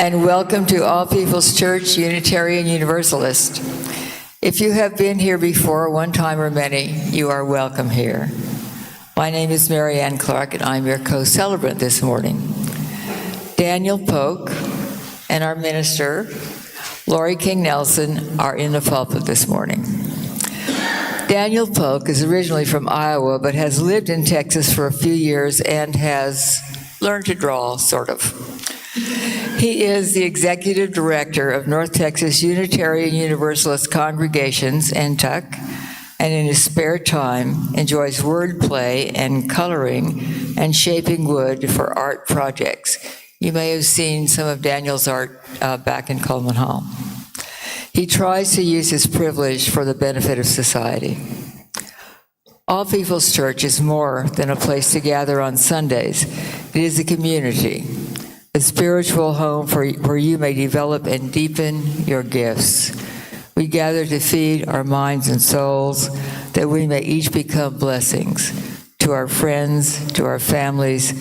and welcome to All People's Church, Unitarian Universalist. If you have been here before, one time or many, you are welcome here. My name is Mary Ann Clark, and I'm your co-celebrant this morning. Daniel Polk and our minister, Lori King Nelson, are in the pulpit this morning. Daniel Polk is originally from Iowa, but has lived in Texas for a few years and has learned to draw, sort of. He is the executive director of North Texas Unitarian Universalist Congregations, NTUC, and in his spare time enjoys wordplay and coloring and shaping wood for art projects. You may have seen some of Daniel's art back in Coleman Hall. He tries to use his privilege for the benefit of society. All People's Church is more than a place to gather on Sundays. It is a community, a spiritual home where you may develop and deepen your gifts. We gather to feed our minds and souls that we may each become blessings to our friends, to our families,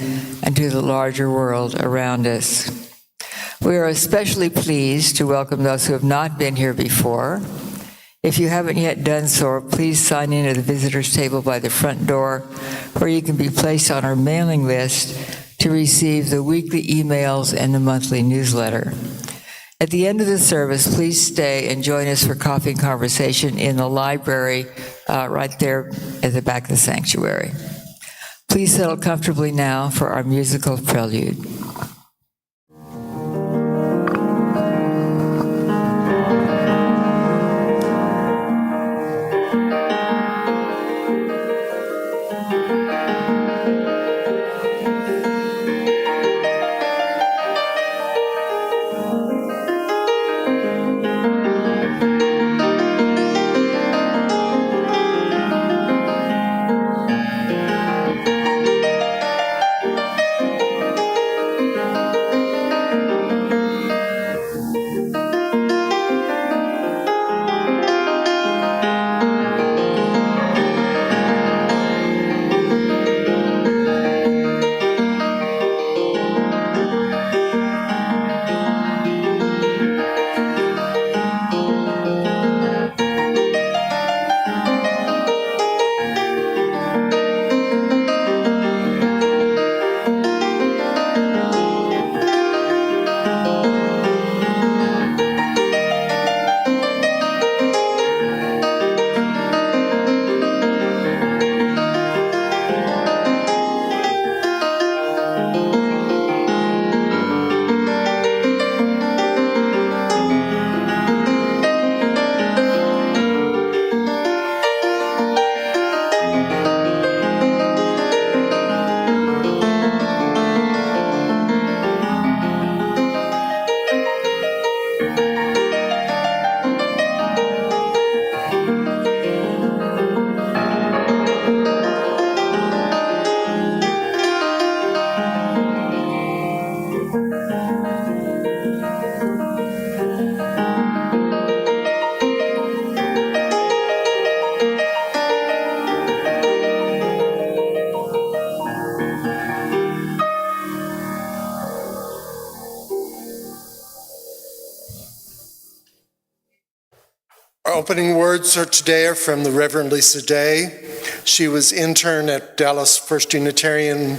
and to the larger world around us. We are especially pleased to welcome those who have not been here before. If you haven't yet done so, please sign in at the visitors table by the front door, where you can be placed on our mailing list to receive the weekly emails and the monthly newsletter. At the end of the service, please stay and join us for coffee and conversation in the library right there at the back of the sanctuary. Please settle comfortably now for our musical prelude. Opening words today are from the Reverend Lisa Day. She was intern at Dallas First Unitarian a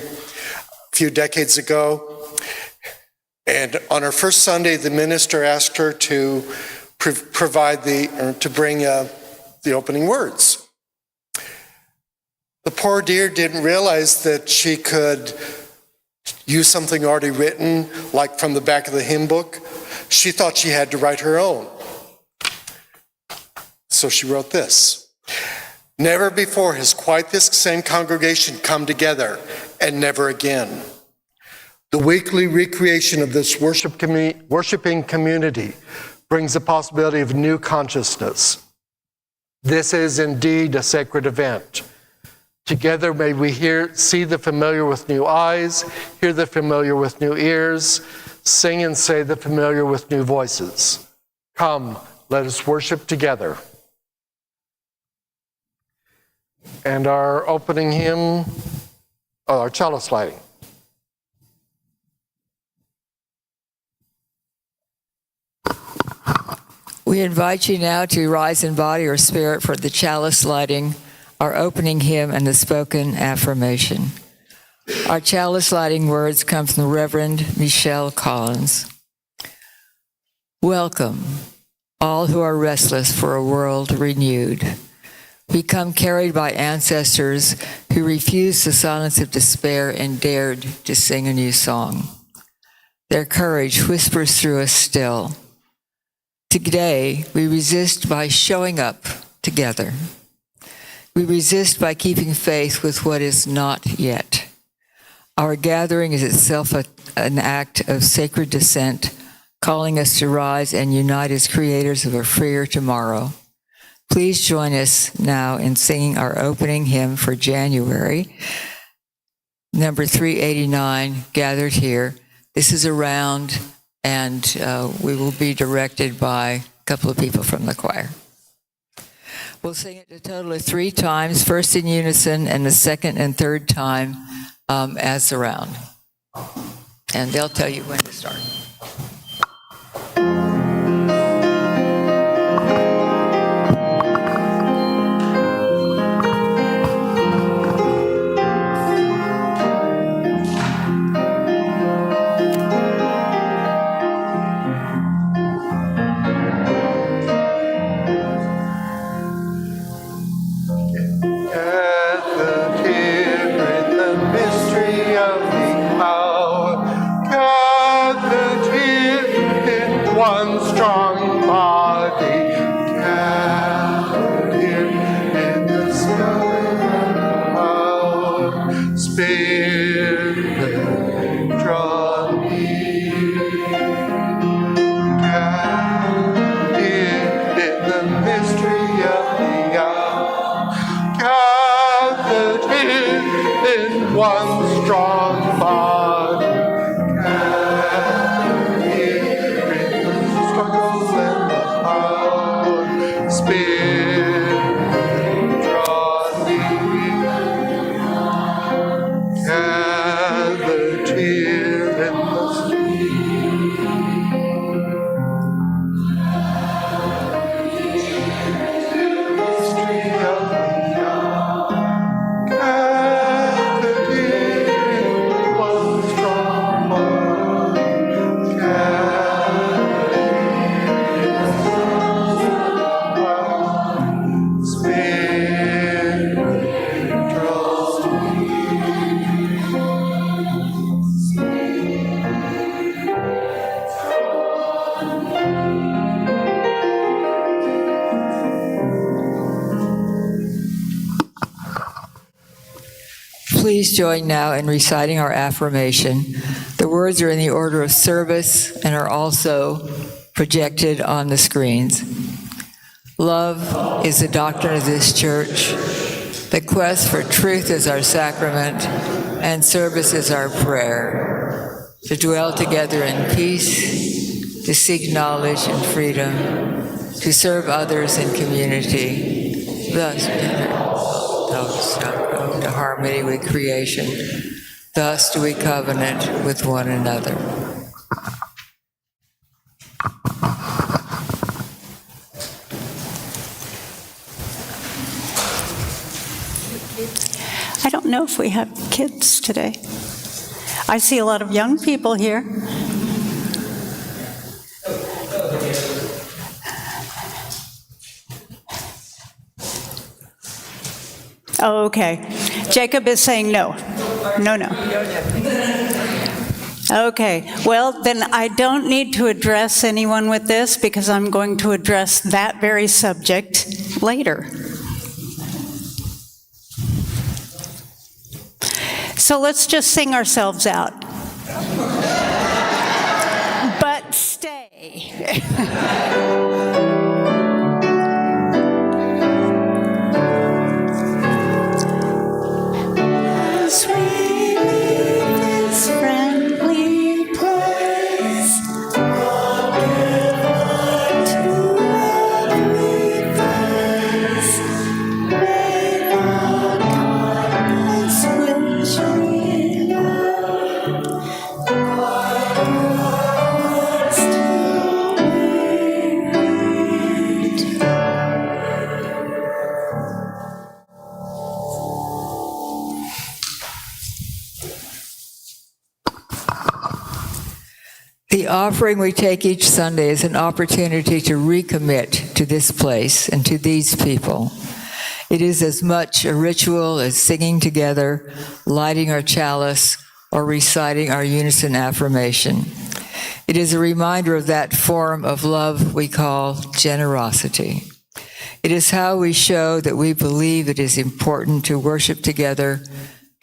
few decades ago. And on her first Sunday, the minister asked her to bring the opening words. The poor dear didn't realize that she could use something already written, like from the back of the hymn book. She thought she had to write her own. So she wrote this: "Never before has quite this same congregation come together, and never again. The weekly recreation of this worshiping community brings the possibility of new consciousness. This is indeed a sacred event. Together may we see the familiar with new eyes, hear the familiar with new ears, sing and say the familiar with new voices. Come, let us worship together." And our opening hymn, our chalice lighting. We invite you now to rise in body or spirit for the chalice lighting, our opening hymn, and the spoken affirmation. Our chalice lighting words come from the Reverend Michelle Collins. Welcome, all who are restless for a world renewed. We come carried by ancestors who refused the silence of despair and dared to sing a new song. Their courage whispers through us still. Today, we resist by showing up together. We resist by keeping faith with what is not yet. Our gathering is itself an act of sacred descent, calling us to rise and unite as creators of a freer tomorrow. Please join us now in singing our opening hymn for January, number 389, Gathered Here. This is a round, and we will be directed by a couple of people from the choir. We'll sing it a total of 3 times, first in unison and the second and third time as a round. And they'll tell you when to start. Please join now in reciting our affirmation. The words are in the order of service and are also projected on the screens. Love is the doctrine of this church. The quest for truth is our sacrament, and service is our prayer. To dwell together in peace, to seek knowledge and freedom, to serve others in community, thus to harmony with creation. Thus do we covenant with one another. I don't know if we have kids today. I see a lot of young people here. Oh, okay. Jacob is saying no. No, no. Okay. Well, then I don't need to address anyone with this because I'm going to address that very subject later. So let's just sing ourselves out. But stay. The offering we take each Sunday is an opportunity to recommit to this place and to these people. It is as much a ritual as singing together, lighting our chalice, or reciting our unison affirmation. It is a reminder of that form of love we call generosity. It is how we show that we believe it is important to worship together,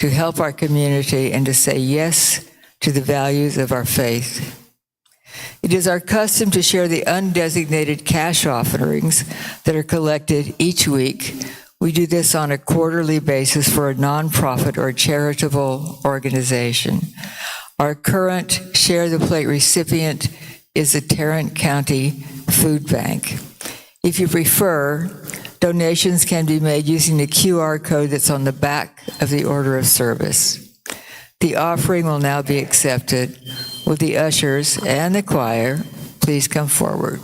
to help our community, and to say yes to the values of our faith. It is our custom to share the undesignated cash offerings that are collected each week. We do this on a quarterly basis for a nonprofit or charitable organization. Our current Share the Plate recipient is the Tarrant County Food Bank. If you prefer, donations can be made using the QR code that's on the back of the order of service. The offering will now be accepted. Will the ushers and the choir please come forward?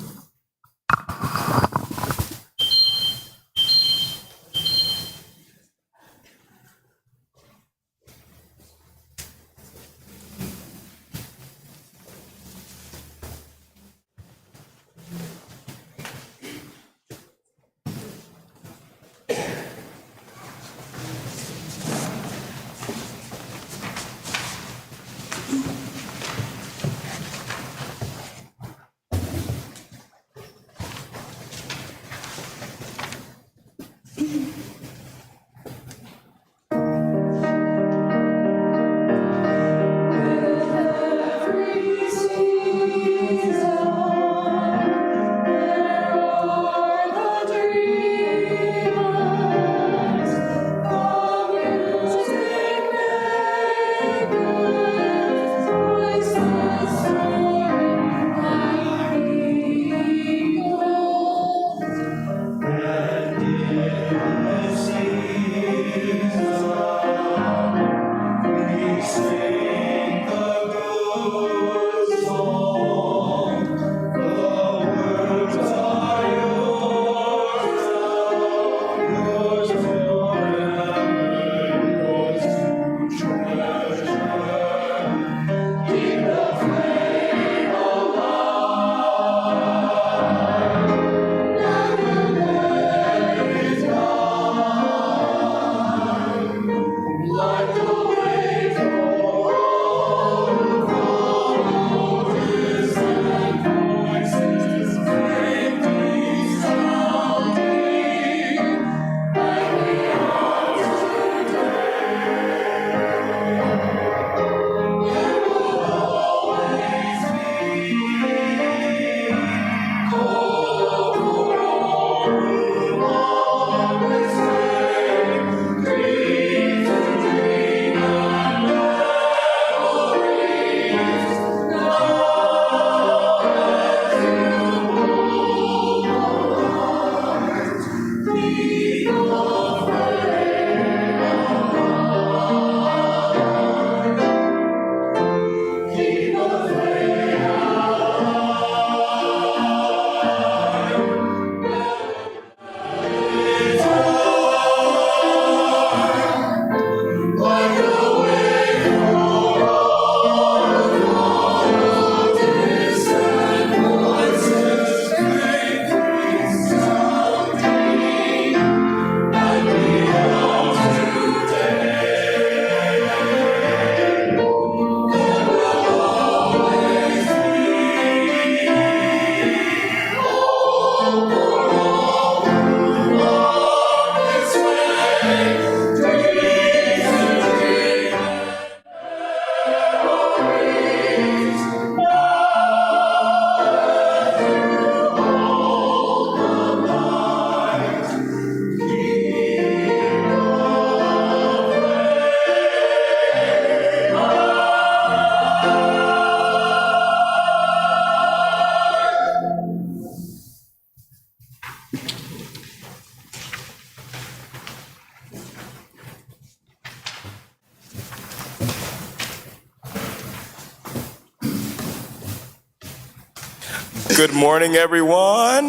Good morning, everyone.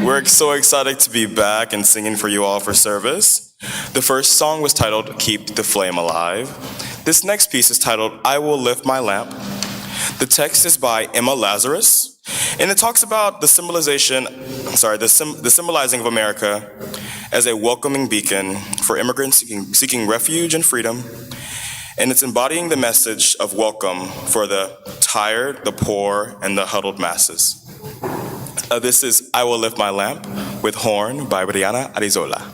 We're so excited to be back and singing for you all for service. The first song was titled, Keep the Flame Alive. This next piece is titled, I Will Lift My Lamp. The text is by Emma Lazarus, and it talks about the symbolizing of America as a welcoming beacon for immigrants seeking refuge and freedom, and it's embodying the message of welcome for the tired, the poor, and the huddled masses. This is I Will Lift My Lamp with Horn by Brianna Arizola.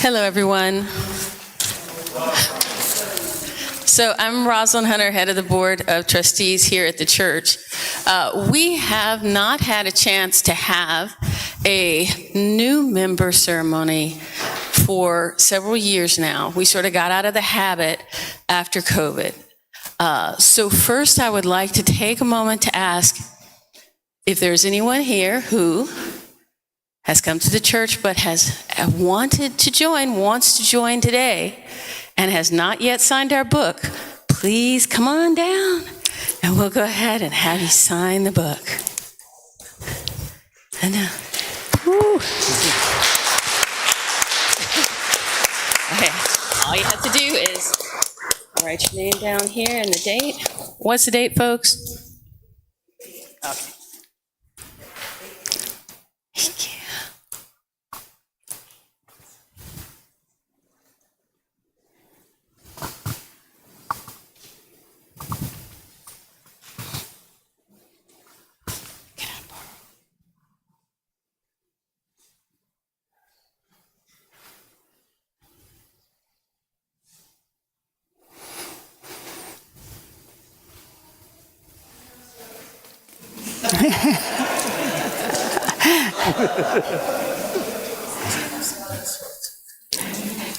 Hello, everyone. So I'm Rosalind Hunter, head of the Board of Trustees here at the church. We have not had a chance to have a new member ceremony for several years now. We sort of got out of the habit after COVID. So first, I would like to take a moment to ask if there's anyone here who has come to the church but has wants to join today, and has not yet signed our book. Please come on down, and we'll go ahead and have you sign the book. And okay, all you have to do is write your name down here and the date. What's the date, folks? Okay. Thank you.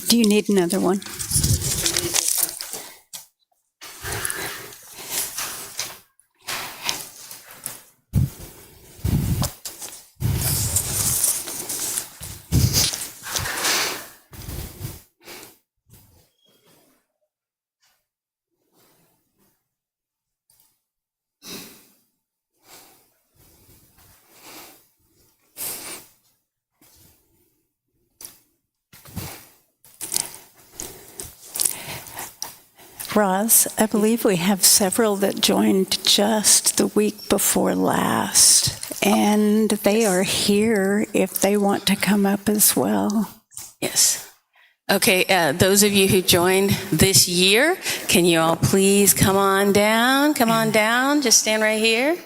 Do you need another one? Roz, I believe we have several that joined just the week before last, and they are here if they want to come up as well. Yes. Okay, those of you who joined this year, can you all please come on down? Come on down. Just stand right here.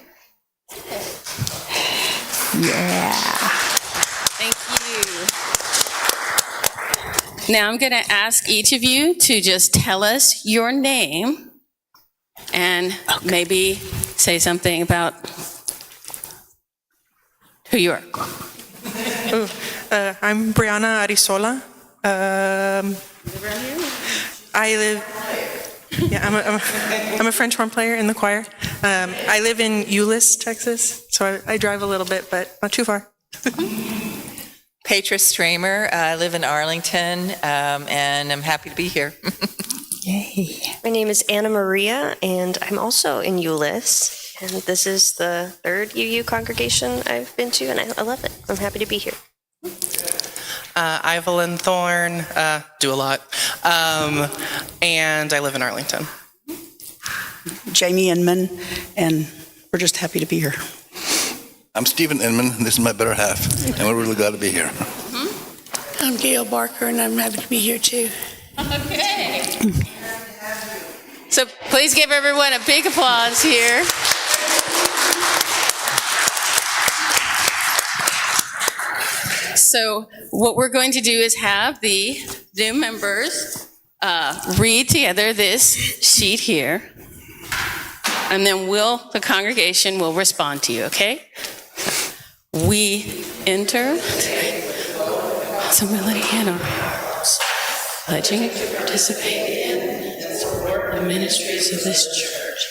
Yeah. Thank you. Now I'm going to ask each of you to just tell us your name and maybe say something about who you are. I'm Brianna Arizola. I live. Yeah, I'm a French horn player in the choir. I live in Euless, Texas, so I drive a little bit, but not too far. Petra Stramer. I live in Arlington, and I'm happy to be here. Yay. My name is Anna Maria, and I'm also in Euless. And this is the third UU congregation I've been to, and I love it. I'm happy to be here. Evelyn Thorne, do a lot, and I live in Arlington. Jamie Inman, and we're just happy to be here. I'm Stephen Inman, and this is my better half, and we're really glad to be here. I'm Gail Barker, and I'm happy to be here too. Okay. So please give everyone a big applause here. So what we're going to do is have the new members read together this sheet here, and then the congregation will respond to you, okay? We enter with humility in our hearts, pledging to participate in and support the ministries of this church.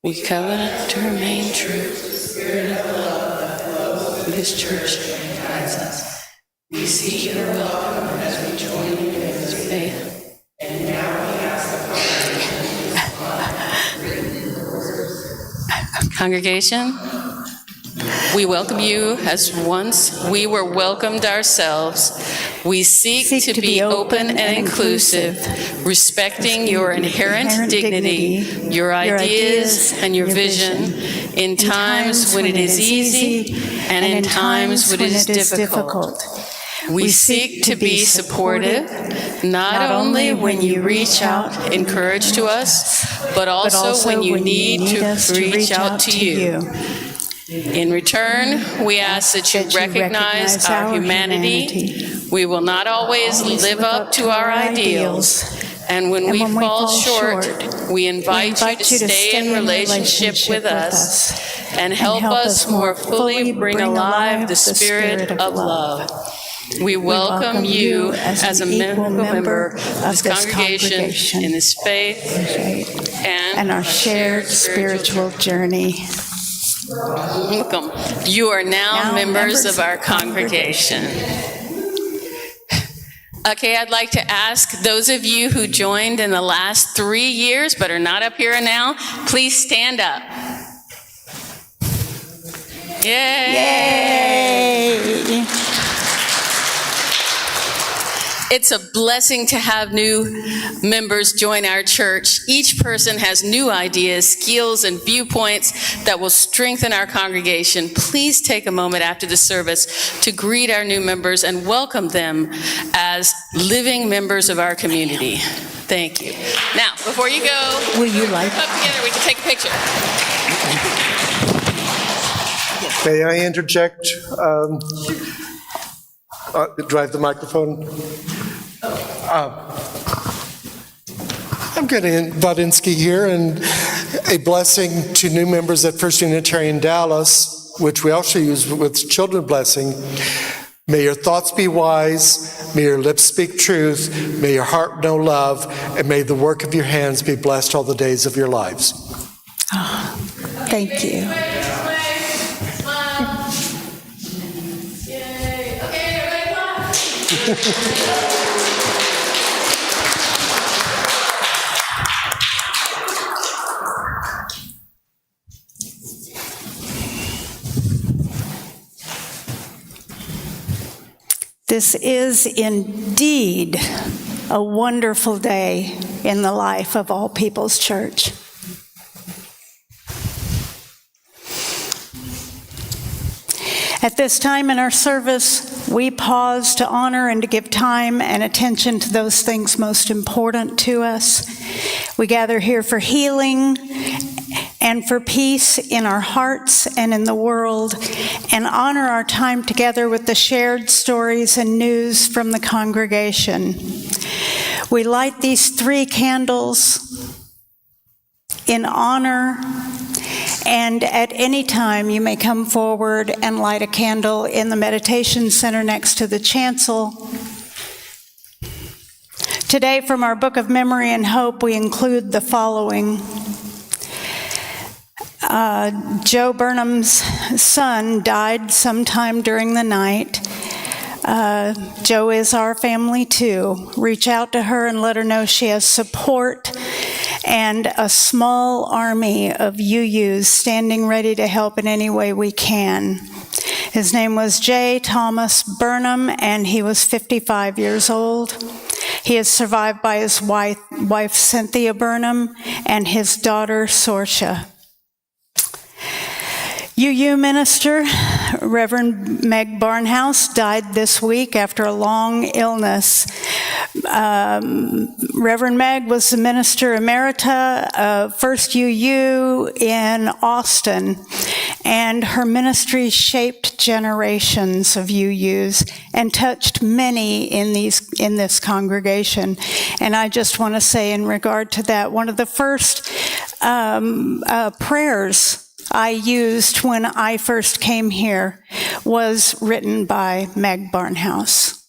We covenant to remain true to the spirit of love of this church that guides us. We seek your welcome as we join you in this faith. And now we ask the congregation, we welcome you as once we were welcomed ourselves. We seek to be open and inclusive, respecting your inherent dignity, your ideas, and your vision in times when it is easy and in times when it is difficult. We seek to be supportive, not only when you reach out, encourage to us, but also when you need to reach out to you. In return, we ask that you recognize our humanity. We will not always live up to our ideals. And when we fall short, we invite you to stay in relationship with us and help us more fully bring alive the spirit of love. We welcome you as a member of this congregation in this faith and our shared spiritual journey. Welcome. You are now members of our congregation. Okay, I'd like to ask those of you who joined in the last 3 years but are not up here now, please stand up. Yay! It's a blessing to have new members join our church. Each person has new ideas, skills, and viewpoints that will strengthen our congregation. Please take a moment after the service to greet our new members and welcome them as living members of our community. Thank you. Now, before you go, will you like up together? We can take a picture. May I interject? Drive the microphone. I'm getting Vadinsky here, and a blessing to new members at First Unitarian Dallas, which we also use with children blessing. May your thoughts be wise, may your lips speak truth, may your heart know love, and may the work of your hands be blessed all the days of your lives. Oh, thank you. This is indeed a wonderful day in the life of All People's Church. At this time in our service, we pause to honor and to give time and attention to those things most important to us. We gather here for healing and for peace in our hearts and in the world, and honor our time together with the shared stories and news from the congregation. We light these 3 candles in honor, and at any time you may come forward and light a candle in the meditation center next to the chancel. Today, from our Book of Memory and Hope, we include the following. Joe Burnham's son died sometime during the night. Joe is our family too. Reach out to her and let her know she has support and a small army of UUs standing ready to help in any way we can. His name was J. Thomas Burnham, and he was 55 years old. He is survived by his wife Cynthia Burnham and his daughter Sorcia. UU minister, Reverend Meg Barnhouse, died this week after a long illness. Reverend Meg was the minister emerita of First UU in Austin, and her ministry shaped generations of UUs and touched many in this congregation. And I just want to say in regard to that, one of the first prayers I used when I first came here was written by Meg Barnhouse.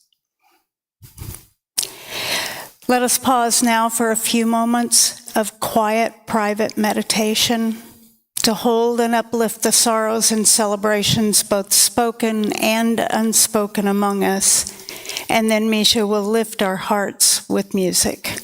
Let us pause now for a few moments of quiet, private meditation to hold and uplift the sorrows and celebrations, both spoken and unspoken among us. And then Misha will lift our hearts with music.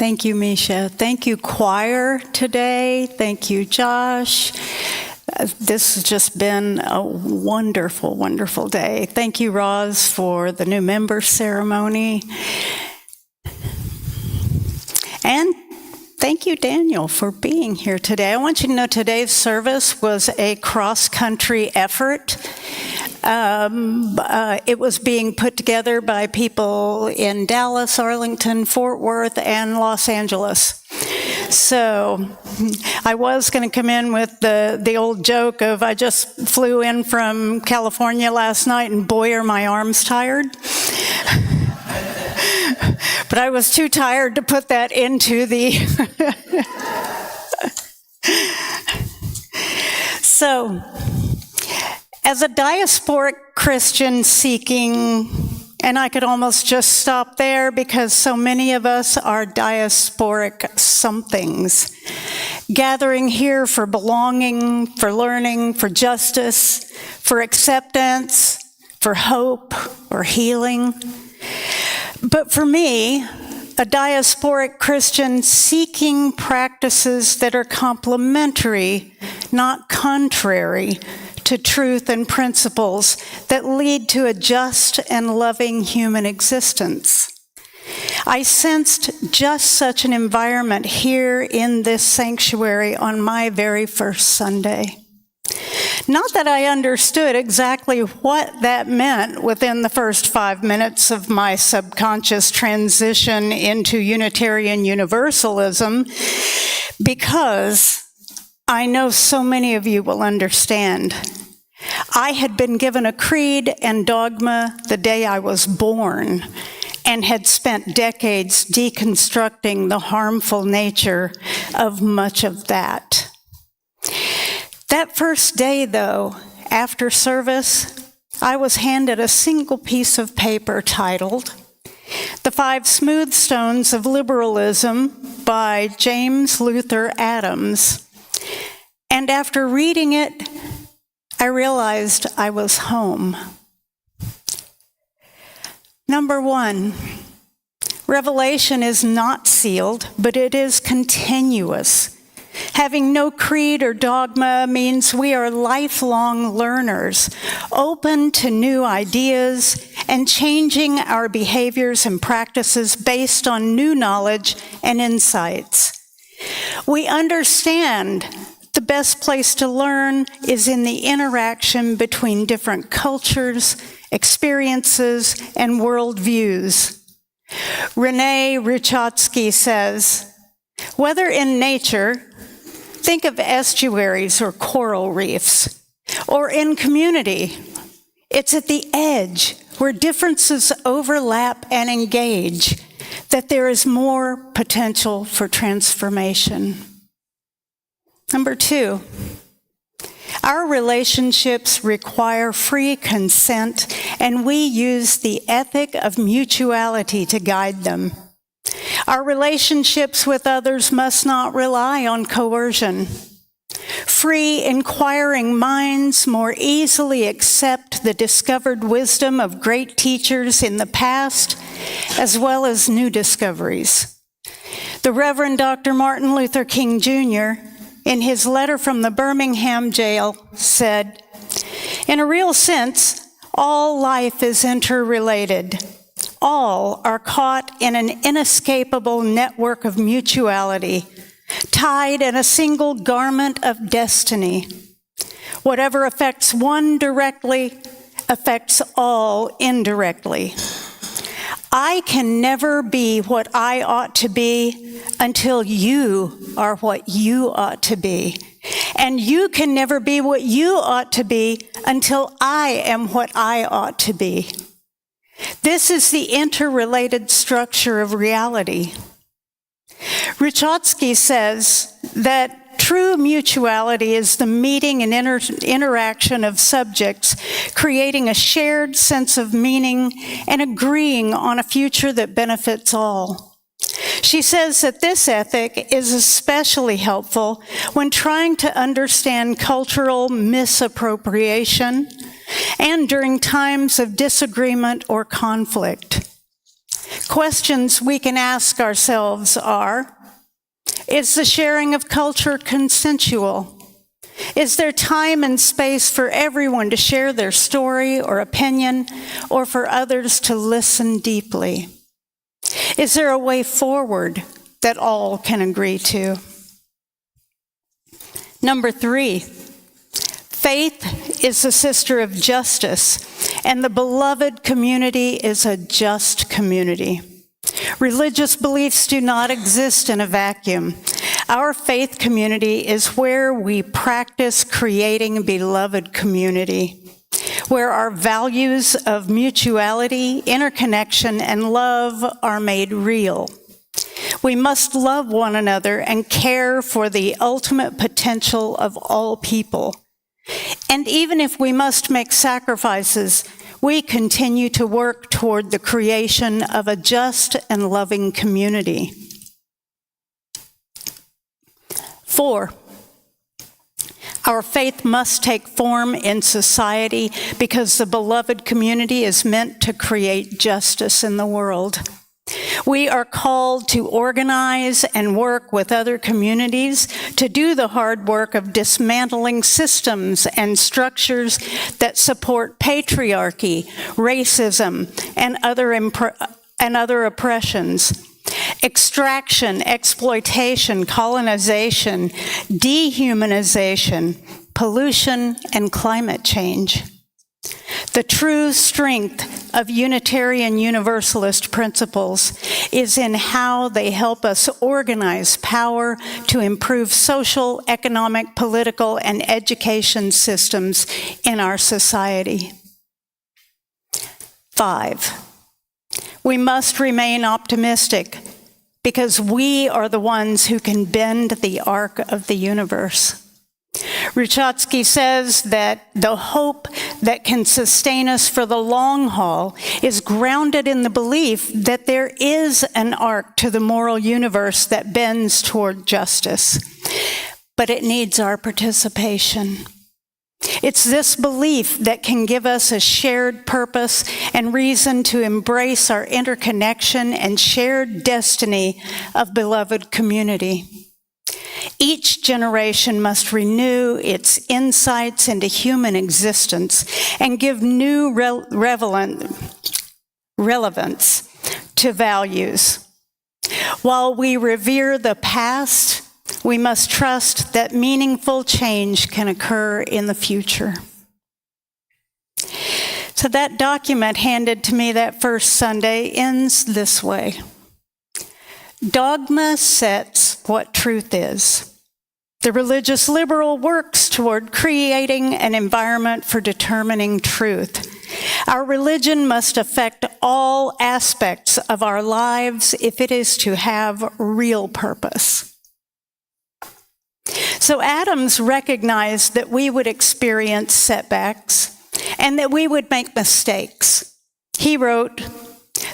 Thank you, Misha. Thank you, choir, today. Thank you, Josh. This has just been a wonderful, wonderful day. Thank you, Roz, for the new member ceremony. And thank you, Daniel, for being here today. I want you to know today's service was a cross-country effort. It was being put together by people in Dallas, Arlington, Fort Worth, and Los Angeles. So I was going to come in with the old joke of I just flew in from California last night and boy, are my arms tired. But I was too tired to put that into the... So, as a diasporic Christian seeking, and I could almost just stop there because so many of us are diasporic somethings, gathering here for belonging, for learning, for justice, for acceptance, for hope or healing. But for me, a diasporic Christian seeking practices that are complementary, not contrary, to truth and principles that lead to a just and loving human existence. I sensed just such an environment here in this sanctuary on my very first Sunday. Not that I understood exactly what that meant within the first 5 minutes of my subconscious transition into Unitarian Universalism, because I know so many of you will understand. I had been given a creed and dogma the day I was born and had spent decades deconstructing the harmful nature of much of that. That first day, though, after service, I was handed a single piece of paper titled The 5 Smooth Stones of Liberalism by James Luther Adams. And after reading it, I realized I was home. Number 1, revelation is not sealed, but it is continuous. Having no creed or dogma means we are lifelong learners, open to new ideas and changing our behaviors and practices based on new knowledge and insights. We understand the best place to learn is in the interaction between different cultures, experiences, and worldviews. Rene Ruchatsky says, whether in nature, think of estuaries or coral reefs, or in community, it's at the edge where differences overlap and engage that there is more potential for transformation. Number 2, our relationships require free consent, and we use the ethic of mutuality to guide them. Our relationships with others must not rely on coercion. Free, inquiring minds more easily accept the discovered wisdom of great teachers in the past, as well as new discoveries. The Reverend Dr. Martin Luther King Jr., in his letter from the Birmingham jail, said, in a real sense, all life is interrelated. All are caught in an inescapable network of mutuality, tied in a single garment of destiny. Whatever affects one directly affects all indirectly. I can never be what I ought to be until you are what you ought to be. And you can never be what you ought to be until I am what I ought to be. This is the interrelated structure of reality. Ruchatsky says that true mutuality is the meeting and interaction of subjects, creating a shared sense of meaning and agreeing on a future that benefits all. She says that this ethic is especially helpful when trying to understand cultural misappropriation and during times of disagreement or conflict. Questions we can ask ourselves are, is the sharing of culture consensual? Is there time and space for everyone to share their story or opinion, or for others to listen deeply? Is there a way forward that all can agree to? Number 3, faith is the sister of justice, and the beloved community is a just community. Religious beliefs do not exist in a vacuum. Our faith community is where we practice creating beloved community, where our values of mutuality, interconnection, and love are made real. We must love one another and care for the ultimate potential of all people. And even if we must make sacrifices, we continue to work toward the creation of a just and loving community. 4, our faith must take form in society because the beloved community is meant to create justice in the world. We are called to organize and work with other communities to do the hard work of dismantling systems and structures that support patriarchy, racism, and other oppressions. Extraction, exploitation, colonization, dehumanization, pollution, and climate change. The true strength of Unitarian Universalist principles is in how they help us organize power to improve social, economic, political, and education systems in our society. 5, we must remain optimistic because we are the ones who can bend the arc of the universe. Ruchatsky says that the hope that can sustain us for the long haul is grounded in the belief that there is an arc to the moral universe that bends toward justice, but it needs our participation. It's this belief that can give us a shared purpose and reason to embrace our interconnection and shared destiny of beloved community. Each generation must renew its insights into human existence and give new relevance to values. While we revere the past, we must trust that meaningful change can occur in the future. So that document handed to me that first Sunday ends this way. Dogma sets what truth is. The religious liberal works toward creating an environment for determining truth. Our religion must affect all aspects of our lives if it is to have real purpose. So Adams recognized that we would experience setbacks and that we would make mistakes. He wrote,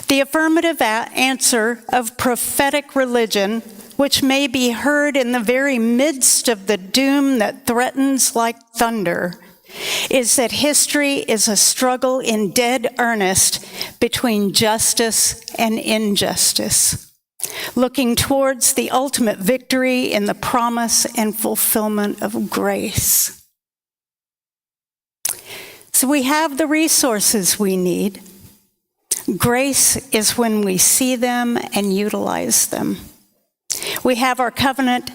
"The affirmative answer of prophetic religion, which may be heard in the very midst of the doom that threatens like thunder, is that history is a struggle in dead earnest between justice and injustice, looking towards the ultimate victory in the promise and fulfillment of grace." So we have the resources we need. Grace is when we see them and utilize them. We have our covenant,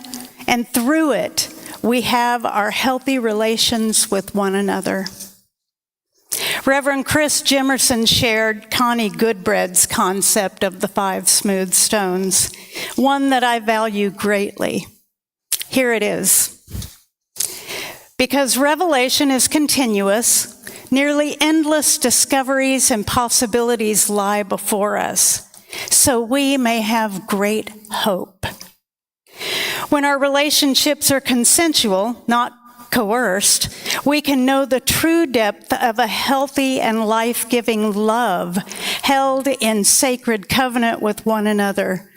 and through it, we have our healthy relations with one another. Reverend Chris Jimerson shared Connie Goodbread's concept of the 5 smooth stones, one that I value greatly. Here it is. Because revelation is continuous, nearly endless discoveries and possibilities lie before us, so we may have great hope. When our relationships are consensual, not coerced, we can know the true depth of a healthy and life-giving love held in sacred covenant with one another.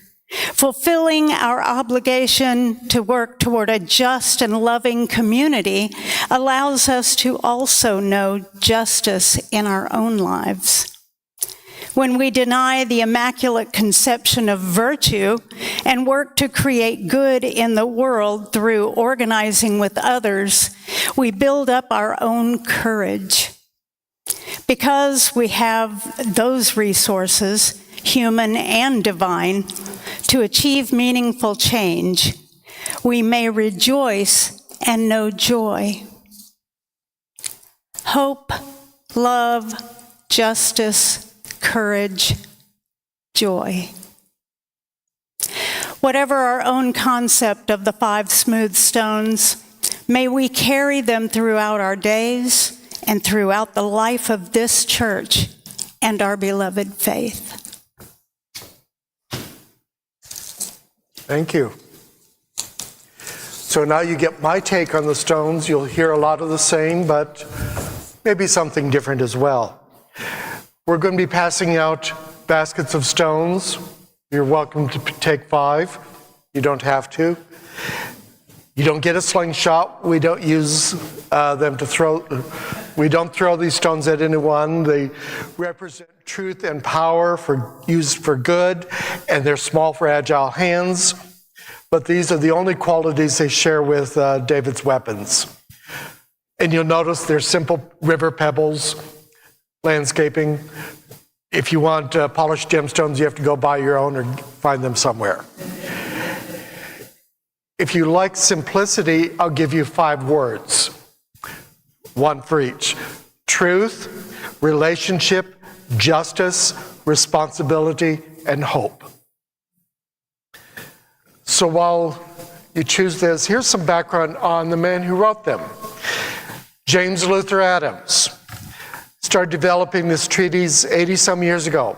Fulfilling our obligation to work toward a just and loving community allows us to also know justice in our own lives. when we deny the immaculate conception of virtue and work to create good in the world through organizing with others, we build up our own courage. Because we have those resources, human and divine, to achieve meaningful change, we may rejoice and know joy. Hope, love, justice, courage, joy. Whatever our own concept of the 5 smooth stones, may we carry them throughout our days and throughout the life of this church and our beloved faith. Thank you. So now you get my take on the stones. You'll hear a lot of the same, but maybe something different as well. We're going to be passing out baskets of stones. You're welcome to take 5. You don't have to. You don't get a slingshot. We don't use them to throw. We don't throw these stones at anyone. They represent truth and power used for good, and they're small, fragile hands. But these are the only qualities they share with David's weapons. And you'll notice they're simple river pebbles, landscaping. If you want polished gemstones, you have to go buy your own or find them somewhere. If you like simplicity, I'll give you 5 words, 1 for each. Truth, relationship, justice, responsibility, and hope. So while you choose this, here's some background on the man who wrote them. James Luther Adams started developing this treatise 80-some years ago.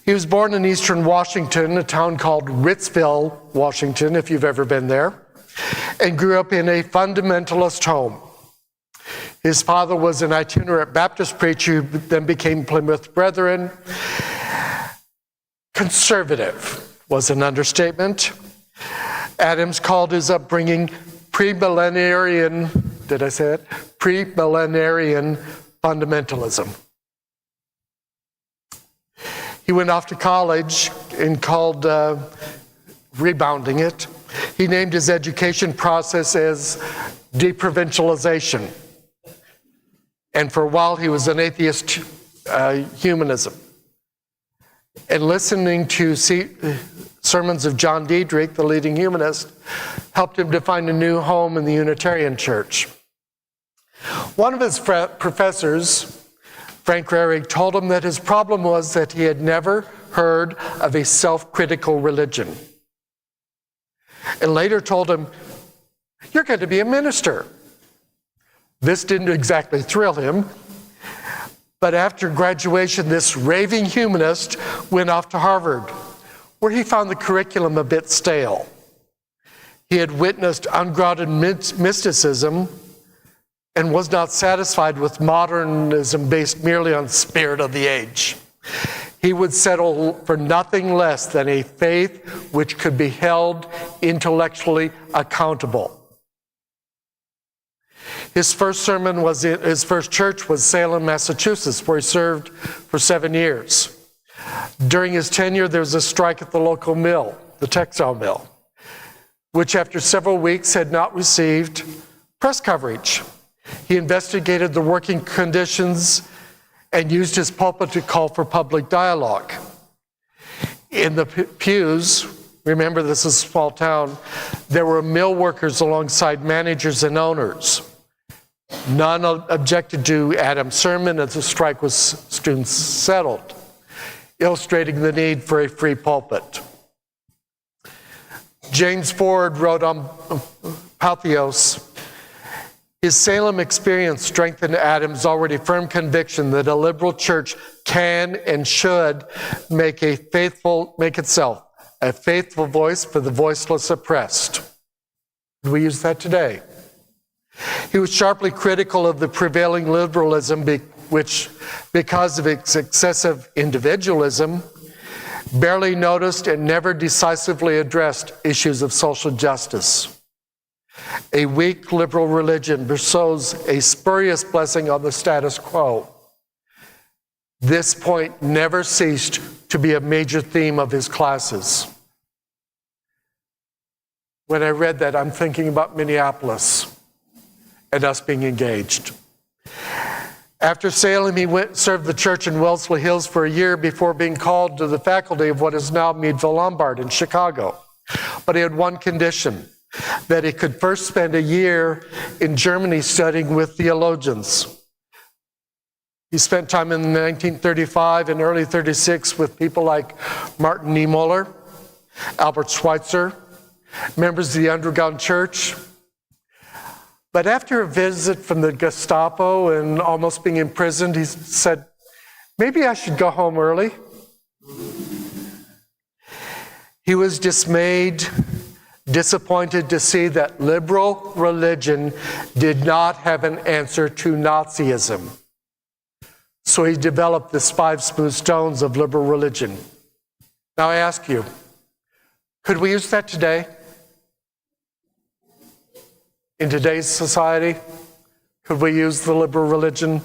He was born in eastern Washington, a town called Ritzville, Washington, if you've ever been there, and grew up in a fundamentalist home. His father was an itinerant Baptist preacher who then became Plymouth Brethren. Conservative was an understatement. Adams called his upbringing premillenarian, did I say it? Premillenarian fundamentalism. He went off to college and called rebounding it. He named his education process as deprovincialization. And for a while he was an atheist humanism. And listening to sermons of John Diedrich, the leading humanist, helped him to find a new home in the Unitarian Church. One of his professors, Frank Rehrig, told him that his problem was that he had never heard of a self-critical religion. And later told him, "You're going to be a minister." This didn't exactly thrill him, but after graduation, this raving humanist went off to Harvard, where he found the curriculum a bit stale. He had witnessed ungrounded mysticism and was not satisfied with modernism based merely on spirit of the age. He would settle for nothing less than a faith which could be held intellectually accountable. His first church was Salem, Massachusetts, where he served for 7 years. During his tenure, there was a strike at the local mill, the textile mill, which after several weeks had not received press coverage. He investigated the working conditions and used his pulpit to call for public dialogue. In the pews, remember this is a small town, there were mill workers alongside managers and owners. None objected to Adam's sermon as the strike was soon settled, illustrating the need for a free pulpit. James Ford wrote on Patheos, his Salem experience strengthened Adams' already firm conviction that a liberal church can and should make itself a faithful voice for the voiceless oppressed. Do we use that today? He was sharply critical of the prevailing liberalism which, because of its excessive individualism, barely noticed and never decisively addressed issues of social justice. A weak liberal religion bestows a spurious blessing on the status quo. This point never ceased to be a major theme of his classes. When I read that, I'm thinking about Minneapolis and us being engaged. After Salem, he served the church in Wellesley Hills for a year before being called to the faculty of what is now Meadville Lombard in Chicago. But he had one condition, that he could first spend a year in Germany studying with theologians. He spent time in 1935 and early 36 with people like Martin Niemöller, Albert Schweitzer, members of the Underground Church. But after a visit from the Gestapo and almost being imprisoned, he said, maybe I should go home early. He was dismayed, disappointed to see that liberal religion did not have an answer to Nazism. So he developed this 5 smooth stones of liberal religion. Now I ask you, could we use that today? In today's society, could we use the liberal religion?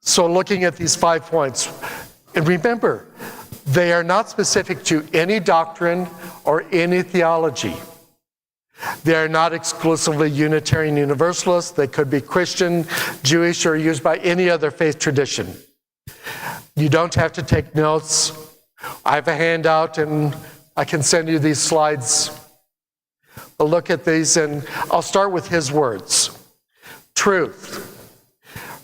So looking at these 5 points, and remember, they are not specific to any doctrine or any theology. They are not exclusively Unitarian Universalist. They could be Christian, Jewish, or used by any other faith tradition. You don't have to take notes. I have a handout and I can send you these slides. But look at these, and I'll start with his words. Truth.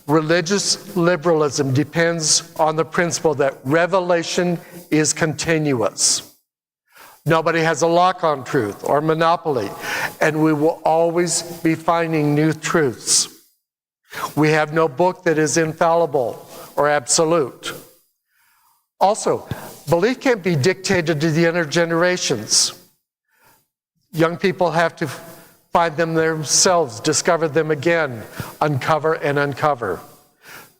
Religious liberalism depends on the principle that revelation is continuous. Nobody has a lock on truth or monopoly, and we will always be finding new truths. We have no book that is infallible or absolute. Also, belief can't be dictated to the younger generations. Young people have to find them themselves, discover them again, uncover and uncover.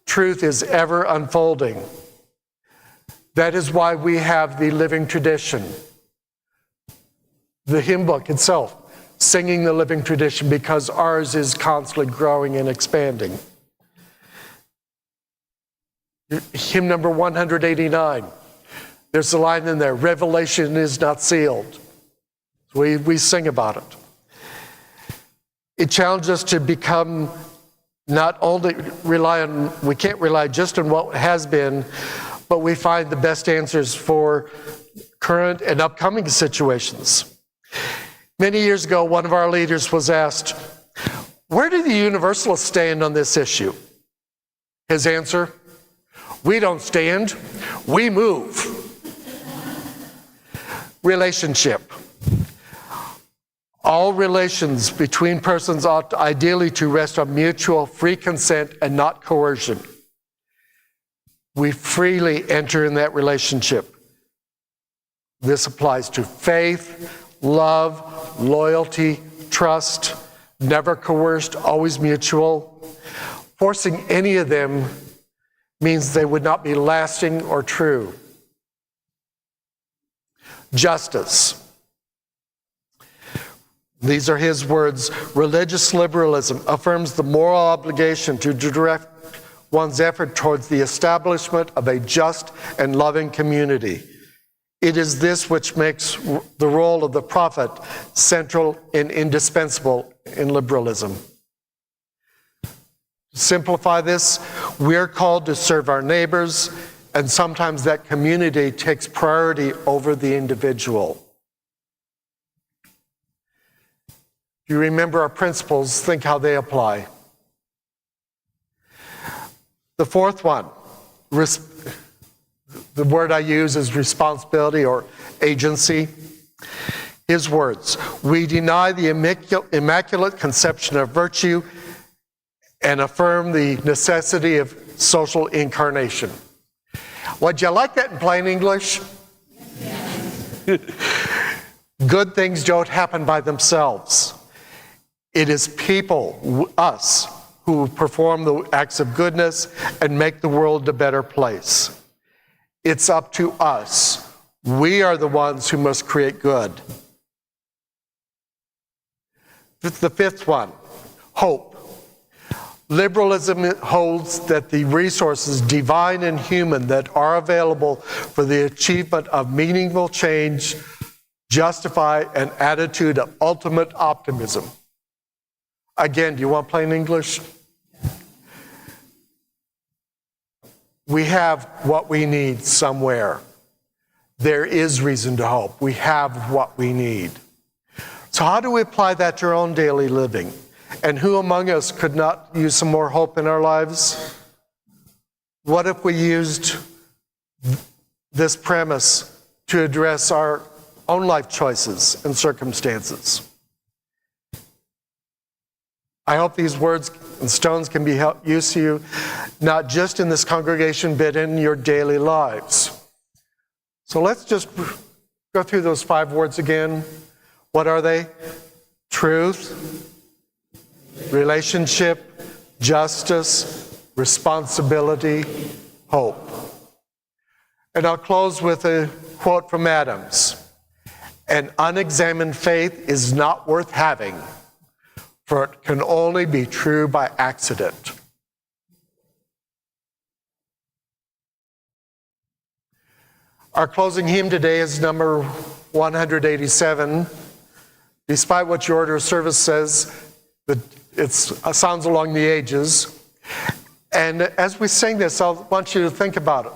Truth is ever unfolding. That is why we have the living tradition. The hymn book itself, singing the living tradition, because ours is constantly growing and expanding. Hymn number 189. There's a line in there, revelation is not sealed. We sing about it. It challenges us to become not only we can't rely just on what has been, but we find the best answers for current and upcoming situations. Many years ago, one of our leaders was asked, where do the Universalists stand on this issue? His answer, we don't stand, we move. Relationship. All relations between persons ought ideally to rest on mutual free consent and not coercion. We freely enter in that relationship. This applies to faith, love, loyalty, trust, never coerced, always mutual. Forcing any of them means they would not be lasting or true. Justice. These are his words. Religious liberalism affirms the moral obligation to direct one's effort towards the establishment of a just and loving community. It is this which makes the role of the prophet central and indispensable in liberalism. To simplify this, we're called to serve our neighbors, and sometimes that community takes priority over the individual. If you remember our principles, think how they apply. The 4th one, the word I use is responsibility or agency. His words, we deny the immaculate conception of virtue and affirm the necessity of social incarnation. Would you like that in plain English? Good things don't happen by themselves. It is people, us, who perform the acts of goodness and make the world a better place. It's up to us. We are the ones who must create good. The 5th one, hope. Liberalism holds that the resources, divine and human, that are available for the achievement of meaningful change justify an attitude of ultimate optimism. Again, do you want plain English? We have what we need somewhere. There is reason to hope. We have what we need. So how do we apply that to our own daily living? And who among us could not use some more hope in our lives? What if we used this premise to address our own life choices and circumstances? I hope these words and stones can be used to you, not just in this congregation, but in your daily lives. So let's just go through those 5 words again. What are they? Truth, relationship, justice, responsibility, hope. And I'll close with a quote from Adams. An unexamined faith is not worth having, for it can only be true by accident. Our closing hymn today is number 187. Despite what your order of service says, it sounds along the ages. And as we sing this, I want you to think about it.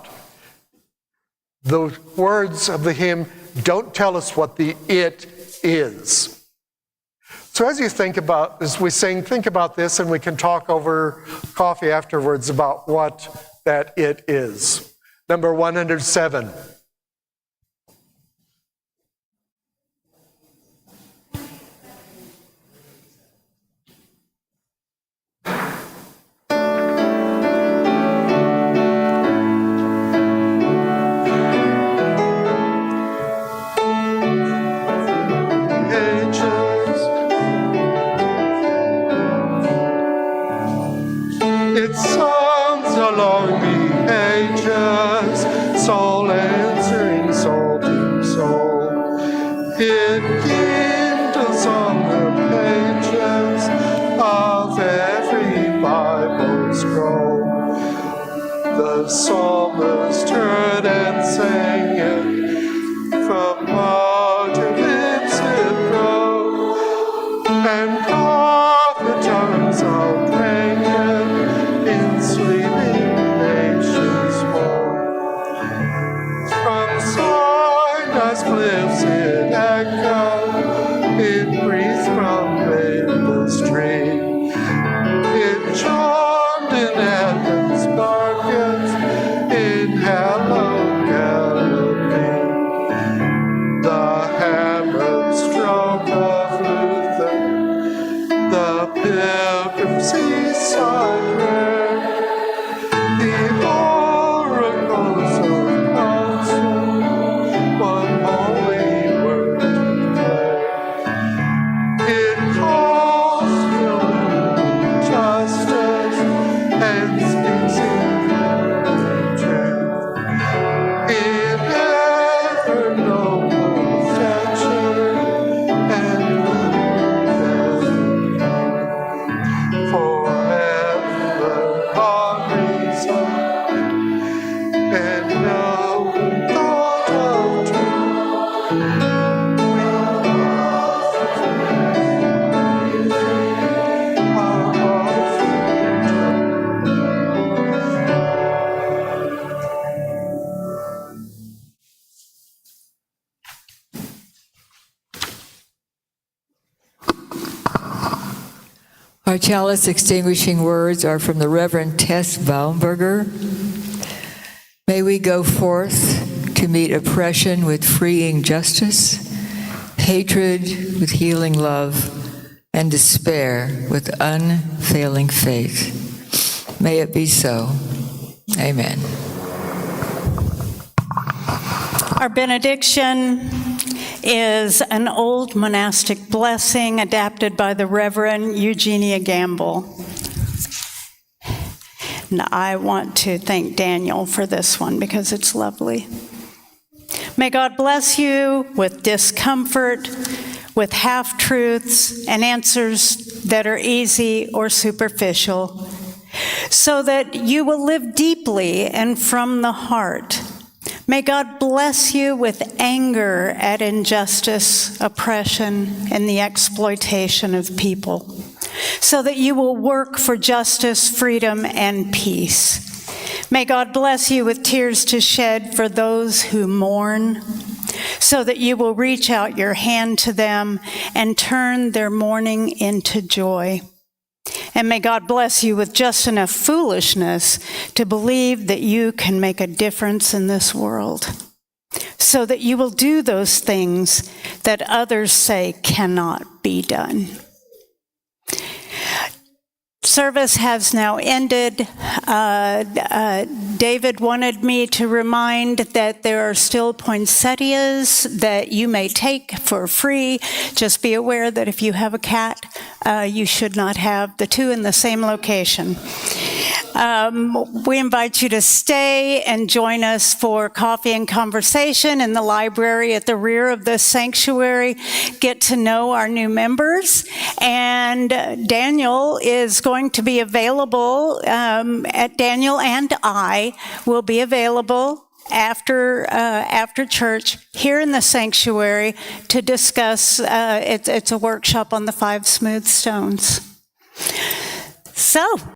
The words of the hymn don't tell us what the it is. So as we sing, think about this, and we can talk over coffee afterwards about what that it is. Number 107. It sounds along the ages, soul answering soul to soul. It kindles on the pages of every Bible scroll. The psalmist heard and sang it, from heart to lips it broke, and prophet tongues all praying it in sleeping nations more. From Sinai's cliffs it echoed, it breathed from Babel's tree. It chimed in Advent's markets, in hallowed Galilee. The hammered stroke of Luther, the pilgrim seaside prayer, the oracles of counsel, one holy word to declare. It calls to justice and speaks in truth. In ever noble stature and forever on reason and no thought of truth. Our hearts Our chalice extinguishing words are from the Reverend Tess Baumberger. May we go forth to meet oppression with freeing justice, hatred with healing love, and despair with unfailing faith. May it be so. Amen. Our benediction is an old monastic blessing adapted by the Reverend Eugenia Gamble. And I want to thank Daniel for this one because it's lovely. May God bless you with discomfort, with half-truths and answers that are easy or superficial. so that you will live deeply and from the heart. May God bless you with anger at injustice, oppression, and the exploitation of people, so that you will work for justice, freedom, and peace. May God bless you with tears to shed for those who mourn, so that you will reach out your hand to them and turn their mourning into joy. And may God bless you with just enough foolishness to believe that you can make a difference in this world, so that you will do those things that others say cannot be done. Service has now ended. David wanted me to remind that there are still poinsettias that you may take for free. Just be aware that if you have a cat, you should not have the two in the same location. We invite you to stay and join us for coffee and conversation in the library at the rear of the sanctuary. Get to know our new members. And Daniel is going to be available, Daniel and I will be available after church here in the sanctuary to discuss, it's a workshop on the 5 smooth stones. So,